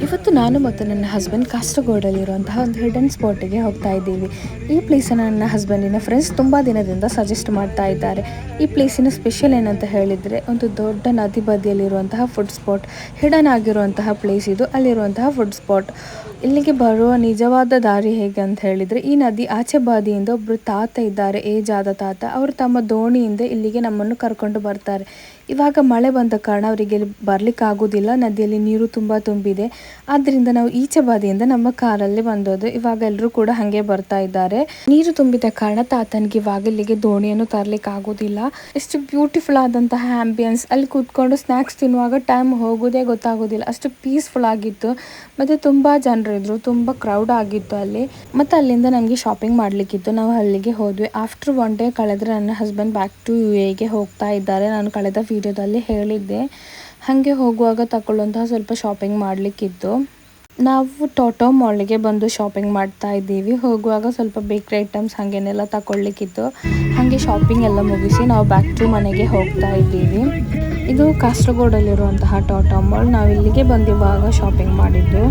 ಇವತ್ತು ನಾನು ಮತ್ತು ನನ್ನ ಹಸ್ಬೆಂಡ್ ಕಾಸರಗೋಡಲ್ಲಿರುವಂತಹ ಒಂದು ಹಿಡನ್ ಸ್ಪಾಟಿಗೆ ಹೋಗ್ತಾ ಇದ್ದೀವಿ. ಈ ಪ್ಲೇಸನ್ನು ನನ್ನ ಹಸ್ಬೆಂಡಿನ ಫ್ರೆಂಡ್ಸ್ ತುಂಬ ದಿನದಿಂದ ಸಜೆಸ್ಟ್ ಮಾಡ್ತಾ ಇದ್ದಾರೆ. ಈ ಪ್ಲೇಸಿನ ಸ್ಪೆಷಲ್ ಏನಂತ ಹೇಳಿದರೆ ಒಂದು ದೊಡ್ಡ ನದಿ ಬದಿಯಲ್ಲಿರುವಂತಹ ಫುಡ್ ಸ್ಪಾಟ್, ಹಿಡನ್ ಆಗಿರುವಂತಹ ಪ್ಲೇಸ್ ಇದು. ಅಲ್ಲಿರುವಂತಹ ಫುಡ್ ಸ್ಪಾಟ್ ಇಲ್ಲಿಗೆ ಬರುವ ನಿಜವಾದ ದಾರಿ ಹೇಗೆ ಅಂತ ಹೇಳಿದರೆ, ಈ ನದಿ ಆಚೆ ಬದಿಯಿಂದ ಒಬ್ಬರು ತಾತ ಇದ್ದಾರೆ, ಏಜ್ ಆದ ತಾತ. ಅವರು ತಮ್ಮ ದೋಣಿಯಿಂದ ಇಲ್ಲಿಗೆ ನಮ್ಮನ್ನು ಕರ್ಕೊಂಡು ಬರ್ತಾರೆ. ಇವಾಗ ಮಳೆ ಬಂದ ಕಾರಣ ಅವರಿಗೆ ಬರ್ಲಿಕ್ಕೆ ಆಗೋದಿಲ್ಲ, ನದಿಯಲ್ಲಿ ನೀರು ತುಂಬ ತುಂಬಿದೆ. ಆದ್ದರಿಂದ ನಾವು ಈಚೆ ಬದಿಯಿಂದ ನಮ್ಮ ಕಾರಲ್ಲಿ ಬಂದದ್ದು. ಇವಾಗ ಎಲ್ಲರೂ ಕೂಡ ಹಾಗೆ ಬರ್ತಾ ಇದ್ದಾರೆ. ನೀರು ತುಂಬಿದ ಕಾರಣ ತಾತನಿಗೆ ಇವಾಗ ಇಲ್ಲಿಗೆ ದೋಣಿಯನ್ನು ತರಲಿಕ್ಕೆ ಆಗೋದಿಲ್ಲ. ಎಷ್ಟು ಬ್ಯೂಟಿಫುಲ್ ಆದಂತಹ ಆಂಬಿಯನ್ಸ್, ಅಲ್ಲಿ ಕೂತ್ಕೊಂಡು ಸ್ನ್ಯಾಕ್ಸ್ ತಿನ್ನುವಾಗ ಟೈಮ್ ಹೋಗೋದೇ ಗೊತ್ತಾಗೋದಿಲ್ಲ, ಅಷ್ಟು ಪೀಸ್ಫುಲ್ ಆಗಿತ್ತು. ಮತ್ತು ತುಂಬ ಜನರು ಇದ್ರು, ತುಂಬ ಕ್ರೌಡ್ ಆಗಿತ್ತು ಅಲ್ಲಿ. ಮತ್ತು ಅಲ್ಲಿಂದ ನಮಗೆ ಶಾಪಿಂಗ್ ಮಾಡಲಿಕ್ಕಿತ್ತು, ನಾವು ಅಲ್ಲಿಗೆ ಹೋದ್ವಿ. ಆಫ್ಟರ್ 1 ಡೇ ಕಳೆದ್ರೆ ನನ್ನ ಹಸ್ಬೆಂಡ್ ಬ್ಯಾಕ್ ಟು UAE ಹೋಗ್ತಾ ಇದ್ದಾರೆ. ನಾನು ಕಳೆದ ವಿಡಿಯೋದಲ್ಲಿ ಹೇಳಿದ್ದೆ. ಹಾಗೆ ಹೋಗುವಾಗ ತಗೊಳ್ಳುವಂತಹ ಸ್ವಲ್ಪ ಶಾಪಿಂಗ್ ಮಾಡಲಿಕ್ಕಿತ್ತು. ನಾವು ಟೋಟೋ ಮಾಲ್ಗೆ ಬಂದು ಶಾಪಿಂಗ್ ಮಾಡ್ತಾ ಇದ್ದೀವಿ. ಹೋಗುವಾಗ ಸ್ವಲ್ಪ ಬೇಕ್ರಿ ಐಟಮ್ಸ್ ಹಾಗೇನೆಲ್ಲ ತಗೊಳ್ಲಿಕ್ಕಿತ್ತು. ಹಾಗೆ ಶಾಪಿಂಗ್ ಎಲ್ಲ ಮುಗಿಸಿ ನಾವು ಬ್ಯಾಕ್ ಟು ಮನೆಗೆ ಹೋಗ್ತಾ ಇದ್ದೀವಿ. ಇದು ಕಾಸರಗೋಡಲ್ಲಿರುವಂತಹ ಟೋಟೋ ಮಾಲ್. ನಾವು ಇಲ್ಲಿಗೆ ಬಂದಿವಾಗ ಶಾಪಿಂಗ್ ಮಾಡಿದ್ದು.